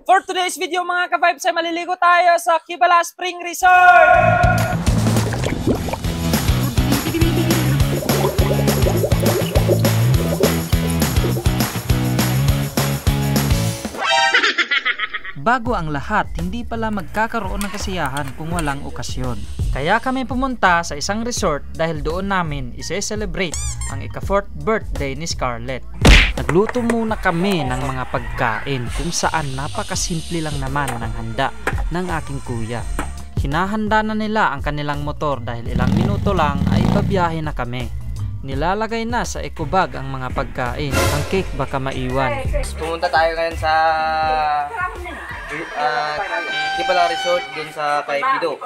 For today's video mga ka-vibes ay maliligo tayo sa Kibala Spring Resort! Bago ang lahat, hindi pala magkakaroon ng kasiyahan kung walang okasyon. Kaya kami pumunta sa isang resort dahil doon namin ise-celebrate ang ika-4th birthday ni Scarlett. Nagluto muna kami ng mga pagkain kung saan napakasimple lang naman ng handa ng aking kuya. Hinahanda na nila ang kanilang motor dahil ilang minuto lang ay babiyahe na kami. Nilalagay na sa eco bag ang mga pagkain. Ang cake baka maiwan. Pumunta tayo ngayon sa Kibala Resort dun sa kay Bido.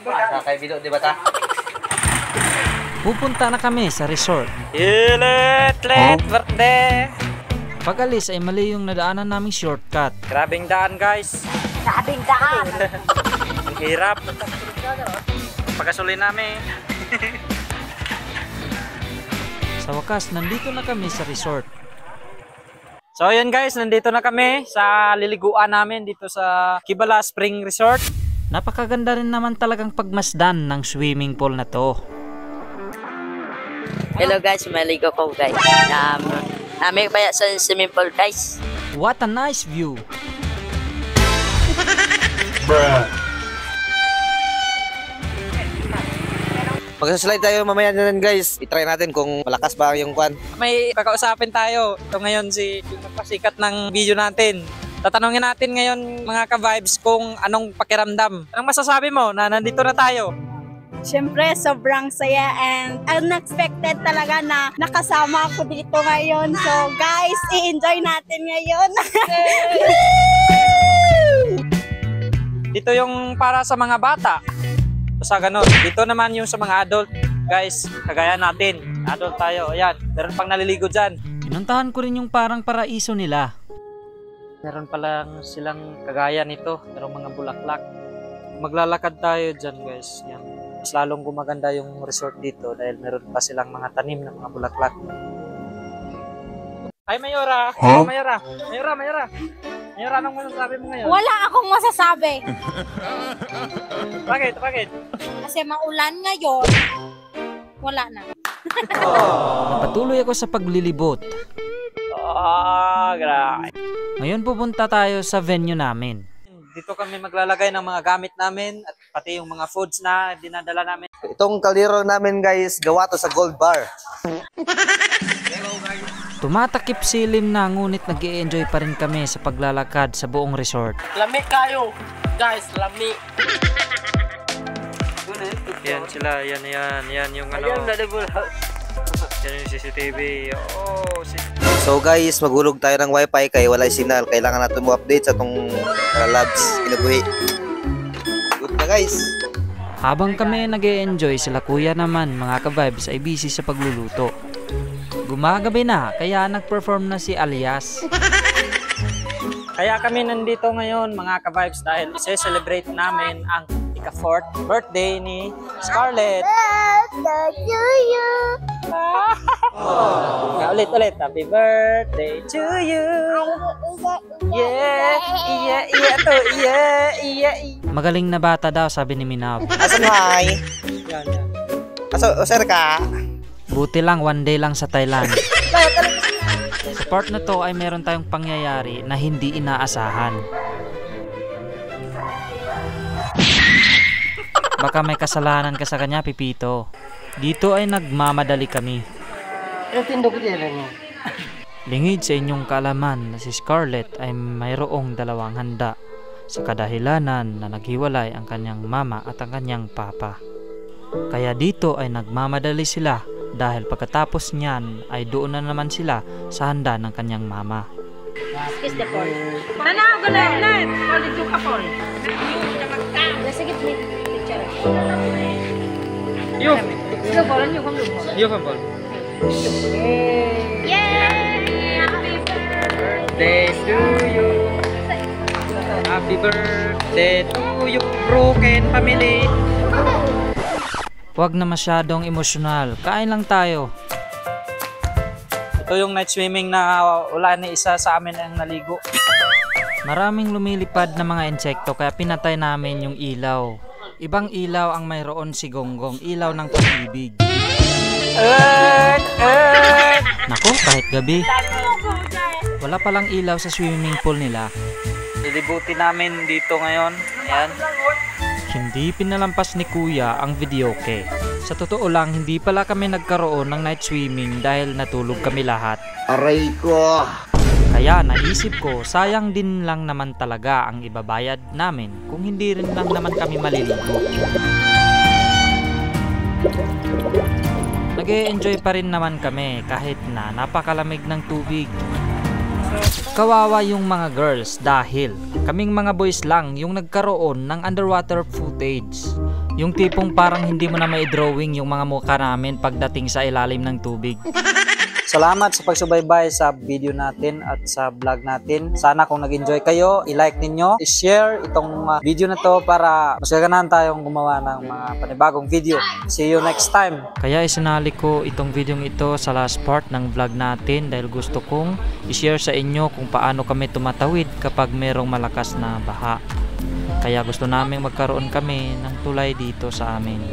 Sa kay Bido, di ba ta? Pupunta na kami sa resort. Let birthday! Pag-alis ay mali yung nadaanan naming shortcut. Grabing daan guys. Grabing daan! Ang hirap. Pagkasuli namin. Sa wakas, nandito na kami sa resort. So ayun guys, nandito na kami sa liliguan namin dito sa Kibala Spring Resort. Napakaganda rin naman talagang pagmasdan ng swimming pool na to. Hello guys, maligo ko guys. Namin kaya sa swimming pool guys. What a nice view! Magsaslide tayo mamaya na rin guys. I-try natin kung malakas ba yung kwan. May kakausapin tayo. Ito ngayon si yung nagpasikat ng video natin. Tatanungin natin ngayon mga ka-vibes kung anong pakiramdam. Anong masasabi mo na nandito na tayo? Siyempre, sobrang saya and unexpected talaga na nakasama ako dito ngayon. So guys, i-enjoy natin ngayon. Dito yung para sa mga bata. Sa ganun. Dito naman yung sa mga adult. Guys, kagaya natin. Adult tayo. Ayan, meron pang naliligo dyan. Pinuntahan ko rin yung parang paraiso nila. Meron palang silang kagaya nito. Merong mga bulaklak. Maglalakad tayo dyan guys. Yan. Mas lalong gumaganda yung resort dito dahil meron pa silang mga tanim ng mga bulaklak. Ay, Mayora! Huh? Oh, Mayora! Mayora, anong masasabi mo ngayon? Wala akong masasabi. Bakit? Kasi maulan ngayon. Wala na. Napatuloy ako sa paglilibot. Grabe. Ngayon pupunta tayo sa venue namin. Dito kami maglalagay ng mga gamit namin at pati yung mga foods na dinadala namin. Itong kaldero namin guys, gawa to sa gold bar. Tumatakip silim na ngunit nag-i-enjoy pa rin kami sa paglalakad sa buong resort. Lami kayo! Guys, lami! Yan sila, yan yung ano. Yan yung CCTV. So guys, maghulog tayo ng wifi kaya wala signal. Kailangan natin mo-update sa itong labs. Kinabuhi. Good na guys. Habang kami nag-e-enjoy, sila kuya naman mga ka-vibes ay busy sa pagluluto. Gumagabi na, kaya nag-perform na si Alias. Kaya kami nandito ngayon mga ka-vibes dahil ise-celebrate namin ang ika-4th birthday ni Scarlett. Birthday to you. Ulit. Happy birthday to you. Yeah. Magaling na bata daw, sabi ni Minab. Asan hi? Yan. Sir ka? Buti lang, one day lang sa Thailand. Sa part na to ay meron tayong pangyayari na hindi inaasahan. Baka may kasalanan ka sa kanya, Pipito. Dito ay nagmamadali kami. Lingid sa inyong kaalaman na si Scarlett ay mayroong dalawang handa sa kadahilanan na naghiwalay ang kanyang mama at ang kanyang papa. Kaya dito ay nagmamadali sila dahil pagkatapos niyan ay doon na naman sila sa handa ng kanyang mama. Kiss the Paul. Tanaw, ulit! Ulit yung kapon. Sige, picture. Yo, Paul. Yay! Birthday to you. Happy birthday to you, broken family. Huwag na masyadong emosyonal. Kain lang tayo. Ito yung night swimming na wala ni isa sa amin ang naligo. Maraming lumilipad na mga insekto kaya pinatay namin yung ilaw. Ibang ilaw ang mayroon si Gonggong, ilaw ng pag-ibig. Nako, kahit gabi. Wala palang ilaw sa swimming pool nila. Lilibutin namin dito ngayon. Ayan. Hindi pinalampas ni Kuya ang videoke. Sa totoo lang, hindi pala kami nagkaroon ng night swimming dahil natulog kami lahat. Aray ko! Kaya naisip ko, sayang din lang naman talaga ang ibabayad namin kung hindi rin lang naman kami maliligo. Nag-e-enjoy pa rin naman kami kahit na napakalamig ng tubig. Kawawa yung mga girls dahil kaming mga boys lang yung nagkaroon ng underwater footage. Yung tipong parang hindi mo na may drawing yung mga mukha namin pagdating sa ilalim ng tubig. Salamat sa pagsubaybay sa video natin at sa vlog natin. Sana kung nag-enjoy kayo, i-like ninyo, i-share itong video na to para mas gaganahan tayong gumawa ng mga panibagong video. See you next time! Kaya isinali ko itong video ito sa last part ng vlog natin dahil gusto kong i-share sa inyo kung paano kami tumatawid kapag merong malakas na baha. Kaya gusto namin magkaroon kami ng tulay dito sa amin.